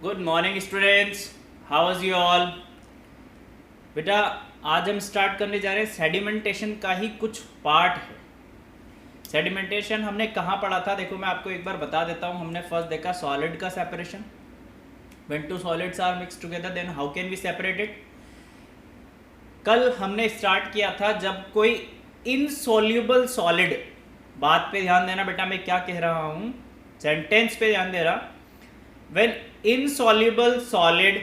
Good morning students, how is you all. बेटा आज हम स्टार्ट करने जा रहे हैं सेडिमेंटेशन का ही कुछ पार्ट है। सेडिमेंटेशन हमने कहाँ पढ़ा था, देखो मैं आपको एक बार बता देता हूँ। हमने फर्स्ट देखा सॉलिड का separation, when two solids are mix together then how can we separate it. कल हमने स्टार्ट किया था जब कोई इनसॉल्युबल सॉलिड, बात पे ध्यान देना बेटा, मैं क्या कह रहा हूँ, सेंटेंस पे ध्यान दे रहा। when insoluble solid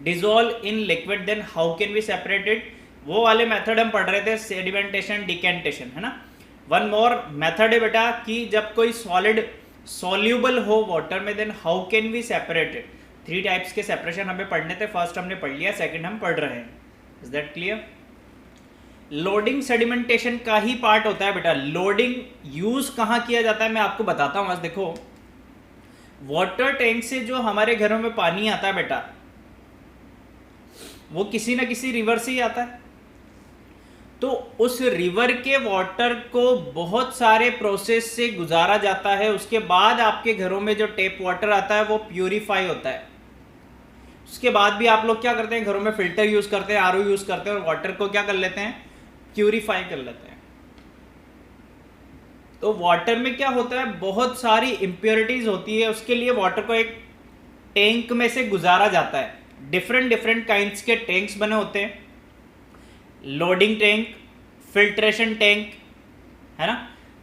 dissolve in liquid then how can we separate it, वो वाले मेथड हम पढ़ रहे थे, सेडिमेंटेशन डिकेंटेशन, है ना। वन मोर मेथड है बेटा कि जब कोई सॉलिड सॉल्यूबल हो वाटर में then how can we separate it. 3 types के सेपरेशन हमें पढ़ने थे, फर्स्ट हमने पढ़ लिया, सेकंड हम पढ़ रहे हैं। Is that clear. Loading sedimentation का ही पार्ट होता है बेटा। लोडिंग यूज कहाँ किया जाता है मैं आपको बताता हूँ। आज देखो वाटर टैंक से जो हमारे घरों में पानी आता है बेटा, वो किसी ना किसी रिवर से ही आता है। तो उस रिवर के वाटर को बहुत सारे प्रोसेस से गुजारा जाता है, उसके बाद आपके घरों में जो टेप वाटर आता है वो प्यूरिफाई होता है। उसके बाद भी आप लोग क्या करते हैं, घरों में फिल्टर यूज करते हैं, आरओ यूज करते हैं और वाटर को क्या कर लेते हैं, प्यूरिफाई कर लेते हैं। तो वाटर में क्या होता है, बहुत सारी इम्प्योरिटीज होती है, उसके लिए वाटर को एक टैंक में से गुजारा जाता है। डिफरेंट डिफरेंट काइंड्स के टैंक्स बने होते हैं, लोडिंग टैंक, फिल्ट्रेशन टैंक, है ना।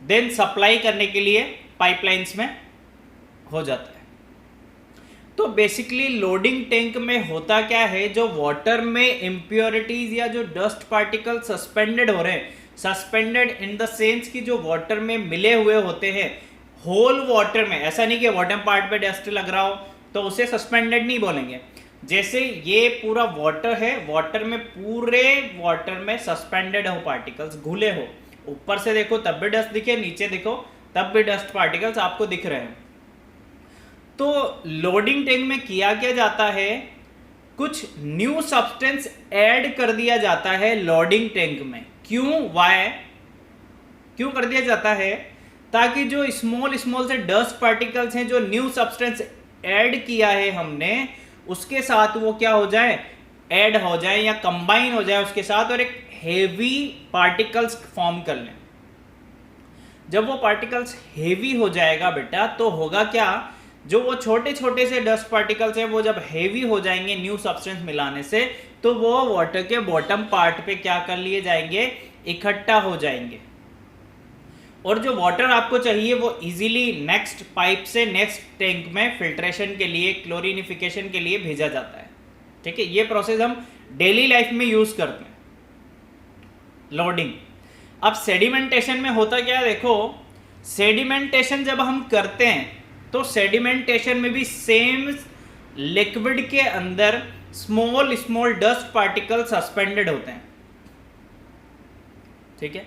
देन सप्लाई करने के लिए पाइपलाइंस में हो जाता है। तो बेसिकली लोडिंग टैंक में होता क्या है, जो वाटर में इम्प्योरिटीज या जो डस्ट पार्टिकल सस्पेंडेड हो रहे हैं, सस्पेंडेड इन द सेंस कि जो वाटर में मिले हुए होते हैं, होल वाटर में, ऐसा नहीं कि बॉटम पार्ट पे डस्ट लग रहा हो तो उसे सस्पेंडेड नहीं बोलेंगे। जैसे ये पूरा वाटर है, वाटर में पूरे वाटर में सस्पेंडेड हो पार्टिकल्स, घुले हो, ऊपर से देखो तब भी डस्ट दिखे, नीचे देखो तब भी डस्ट पार्टिकल्स आपको दिख रहे हैं। तो लोडिंग टैंक में किया क्या जाता है, कुछ न्यू सब्सटेंस ऐड कर दिया जाता है लोडिंग टैंक में। क्यों, वाई, क्यों कर दिया जाता है, ताकि जो स्मॉल स्मॉल से डस्ट पार्टिकल्स हैं, जो न्यू सब्सटेंस ऐड किया है हमने, उसके साथ वो क्या हो जाए, ऐड हो जाए या कंबाइन हो जाए उसके साथ और एक हेवी पार्टिकल्स फॉर्म कर लें। जब वो पार्टिकल्स हेवी हो जाएगा बेटा, तो होगा क्या, जो वो छोटे छोटे से डस्ट पार्टिकल्स हैं वो जब हेवी हो जाएंगे न्यू सब्सटेंस मिलाने से, तो वो वाटर के बॉटम पार्ट पे क्या कर लिए जाएंगे, इकट्ठा हो जाएंगे। और जो वाटर आपको चाहिए वो इजीली नेक्स्ट पाइप से नेक्स्ट टैंक में फिल्ट्रेशन के लिए, क्लोरिनिफिकेशन के लिए भेजा जाता है। ठीक है, ये प्रोसेस हम डेली लाइफ में यूज करते हैं, लोडिंग। अब सेडिमेंटेशन में होता क्या है, देखो सेडिमेंटेशन जब हम करते हैं तो सेडिमेंटेशन में भी सेम लिक्विड के अंदर small small dust particle suspended होते हैं। ठीक है,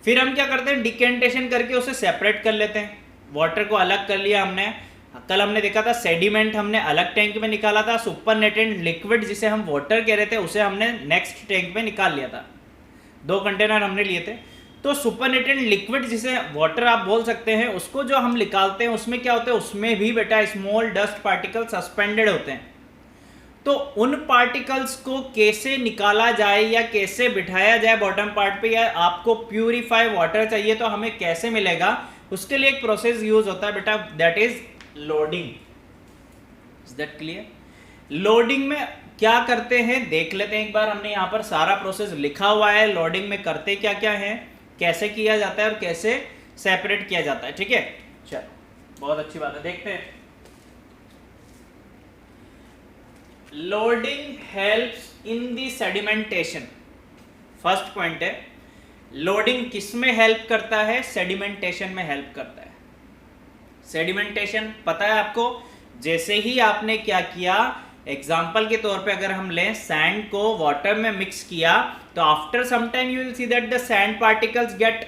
फिर हम क्या करते हैं, डिकेंटेशन करके उसे सेपरेट कर लेते हैं। वाटर को अलग कर लिया हमने, कल हमने देखा था सेडिमेंट हमने अलग टैंक में निकाला था, सुपरनेटेंट लिक्विड जिसे हम वाटर कह रहे थे उसे हमने नेक्स्ट टैंक में निकाल लिया था। 2 कंटेनर हमने लिए थे। तो सुपरनेटेंट लिक्विड जिसे वाटर आप बोल सकते हैं, उसको जो हम निकालते हैं उसमें क्या होता है, उसमें भी बेटा स्मॉल डस्ट पार्टिकल सस्पेंडेड होते हैं। तो उन पार्टिकल्स को कैसे निकाला जाए या कैसे बिठाया जाए बॉटम पार्ट पे, या आपको प्यूरिफाई वाटर चाहिए तो हमें कैसे मिलेगा, उसके लिए एक प्रोसेस यूज होता है बेटा, that is loading. Is that clear. Loading में क्या करते हैं देख लेते हैं एक बार। हमने यहाँ पर सारा प्रोसेस लिखा हुआ है, लोडिंग में करते क्या क्या है, कैसे किया जाता है और कैसे सेपरेट किया जाता है। ठीक है, चलो बहुत अच्छी बात है, देखते हैं। Loading helps in the sedimentation. First point है, लोडिंग किस में हेल्प करता है, सेडिमेंटेशन में हेल्प करता है। सेडिमेंटेशन पता है आपको, जैसे ही आपने क्या किया, एग्जाम्पल के तौर पे अगर हम लें, सैंड को वाटर में मिक्स किया, तो after some time you will see that the sand particles get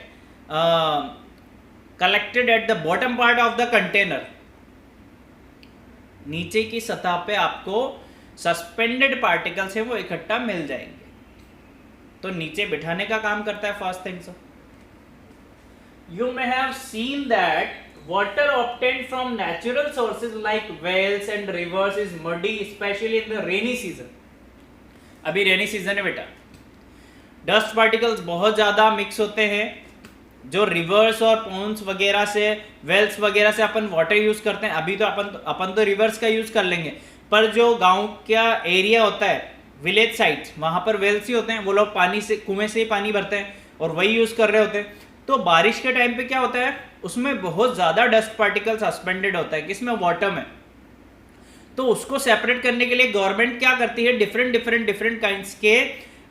collected at the bottom part of the container. नीचे की सतह पे आपको सस्पेंडेड पार्टिकल्स है वो इकट्ठा मिल जाएंगे, तो नीचे बिठाने का काम करता है first thing. So you may have seen that water obtained from natural sources like wells and rivers is muddy especially in the rainy season. अभी रेनी सीजन है बेटा, डस्ट पार्टिकल्स बहुत ज़्यादा मिक्स होते हैं। जो रिवर्स और पॉन्ड्स वगैरह से, वेल्स वगैरह से अपन वाटर यूज़ करते हैं, अभी तो अपन तो रिवर्स का यूज़ कर लेंगे, पर जो गांव का एरिया होता है, विलेज साइड्स, वहाँ पर वेल्स ही होते हैं, वो लोग पानी से, कुएं से ही पानी भरते हैं और वही यूज़ कर रहे होते हैं। तो बारिश के टाइम पे क्या होता है, उसमें बहुत ज़्यादा डस्ट पार्टिकल सस्पेंडेड होता है, किसमें, वाटर में। तो उसको सेपरेट करने के लिए गवर्नमेंट क्या करती है, डिफरेंट काइंड्स के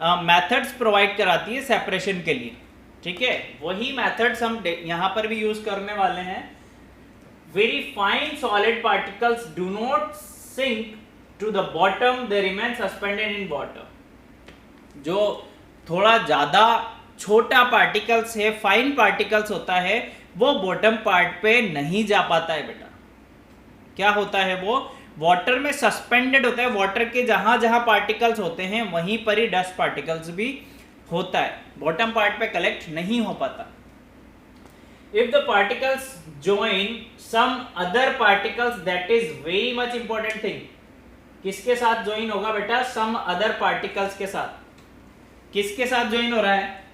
मेथड्स प्रोवाइड कराती है सेपरेशन के लिए, ठीक है। वही मेथड्स हम यहाँ पर भी यूज करने वाले हैं। Very fine solid particles do not sink to the bottom, they remain suspended in water. जो थोड़ा ज़्यादा छोटा पार्टिकल्स है, फाइन पार्टिकल्स होता है, वो बॉटम पार्ट पे नहीं जा पाता है बेटा। क्या होता है, वो वाटर में सस्पेंडेड होता है। वाटर के जहां जहां पार्टिकल्स होते हैं वहीं पर ही डस्ट पार्टिकल्स भी होता है, बॉटम पार्ट पे कलेक्ट नहीं हो पाता। If the particles join some other particles, that is very much important thing. किसके साथ ज्वाइन होगा बेटा, सम अदर पार्टिकल्स के साथ। किसके साथ ज्वाइन हो रहा है,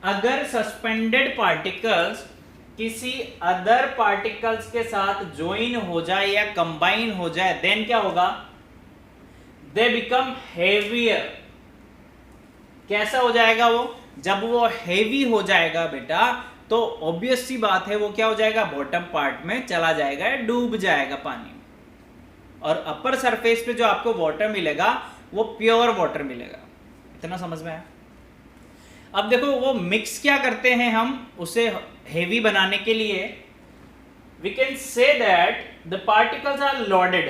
अगर सस्पेंडेड पार्टिकल्स किसी अदर पार्टिकल्स के साथ ज्वाइन हो जाए या कंबाइन हो जाए, देन क्या होगा, दे बिकम हेवियर। कैसा हो जाएगा वो, जब वो हेवी हो जाएगा बेटा, तो ऑब्वियस सी बात है वो क्या हो जाएगा, बॉटम पार्ट में चला जाएगा या डूब जाएगा पानी में। और अपर सरफेस पे जो आपको वाटर मिलेगा वो प्योर वाटर मिलेगा। इतना समझ में आया। अब देखो वो मिक्स क्या करते हैं हम उसे हेवी बनाने के लिए, we can say that the particles are loaded.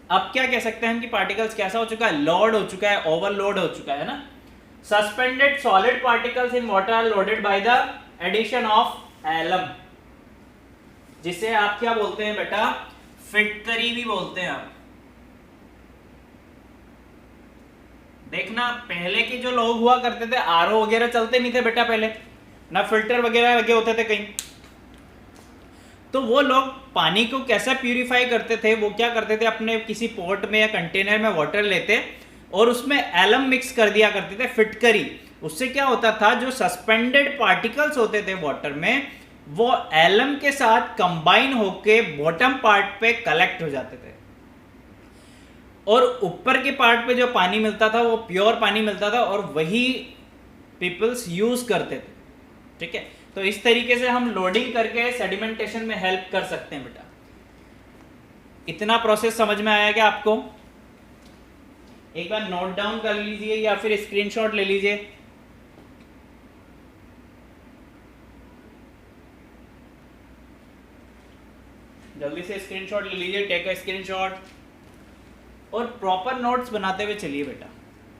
अब क्या कह सकते हैं हम कि पार्टिकल्स कैसा हो चुका है, लोड हो चुका है, ओवरलोड हो चुका है ना। Suspended solid particles in water are loaded by the addition of alum, जिसे आप क्या बोलते हैं बेटा, फिटकरी भी बोलते हैं आप। देखना पहले के जो लोग हुआ करते थे, आरओ वगैरह चलते नहीं थे बेटा पहले, ना फिल्टर वगैरह लगे होते थे कहीं, तो वो लोग पानी को कैसा प्यूरिफाई करते थे, वो क्या करते थे, अपने किसी पॉट में या कंटेनर में वाटर लेते और उसमें एलम मिक्स कर दिया करते थे, फिटकरी। उससे क्या होता था, जो सस्पेंडेड पार्टिकल्स होते थे वाटर में, वो एलम के साथ कंबाइन होके बॉटम पार्ट पे कलेक्ट हो जाते थे, और ऊपर के पार्ट पे जो पानी मिलता था वो प्योर पानी मिलता था, और वही पीपल्स यूज करते थे, ठीक है। तो इस तरीके से हम लोडिंग करके सेडिमेंटेशन में हेल्प कर सकते हैं बेटा। इतना प्रोसेस समझ में आया क्या आपको? एक बार नोट डाउन कर लीजिए या फिर स्क्रीनशॉट ले लीजिए। जल्दी से स्क्रीनशॉट ले लीजिए, टेक अ स्क्रीनशॉट और प्रॉपर नोट्स बनाते हुए चलिए बेटा,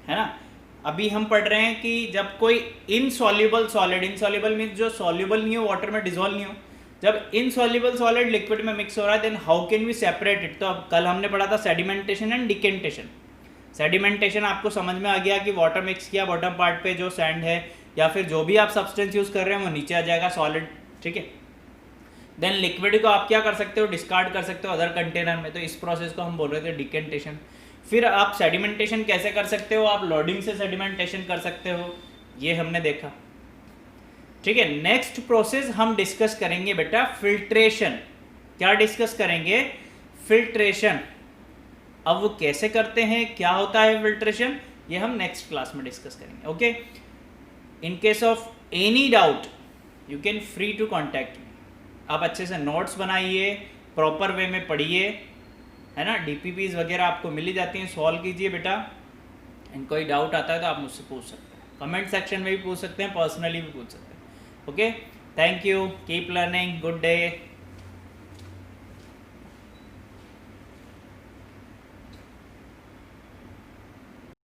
है ना। अभी हम पढ़ रहे हैं कि जब कोई इनसॉल्युबल सॉलिड, इनसॉल्युबल मीन्स जो सॉल्युबल नहीं हो, वाटर में डिसॉल्व नहीं हो, जब इनसॉल्युबल सॉलिड लिक्विड में मिक्स हो रहा है, then how can we separate it. तो अब कल हमने पढ़ा था सेडिमेंटेशन एंड डिकेंटेशन। सेडिमेंटेशन आपको समझ में आ गया कि वाटर मिक्स किया, बॉटम पार्ट पे जो सैंड है या फिर जो भी आप सब्सटेंस यूज कर रहे हैं वो नीचे आ जाएगा सॉलिड, ठीक है। देन लिक्विड को आप क्या कर सकते हो, डिस्कार्ड कर सकते हो अदर कंटेनर में, तो इस प्रोसेस को हम बोल रहे थे डिकेंटेशन। फिर आप सेडिमेंटेशन कैसे कर सकते हो, आप लोडिंग से सेडिमेंटेशन कर सकते हो, ये हमने देखा, ठीक है। नेक्स्ट प्रोसेस हम डिस्कस करेंगे बेटा फिल्ट्रेशन। क्या डिस्कस करेंगे, फिल्ट्रेशन। अब वो कैसे करते हैं, क्या होता है फिल्ट्रेशन, ये हम नेक्स्ट क्लास में डिस्कस करेंगे, okay. In case of any doubt you can free to contact me. आप अच्छे से नोट्स बनाइए, प्रॉपर वे में पढ़िए, है ना। डीपीपीज वगैरह आपको मिल ही जाती हैं, सॉल्व कीजिए बेटा। इन कोई डाउट आता है तो आप मुझसे पूछ सकते हैं, कमेंट सेक्शन में भी पूछ सकते हैं, पर्सनली भी पूछ सकते हैं, okay. Thank you, keep learning, good day.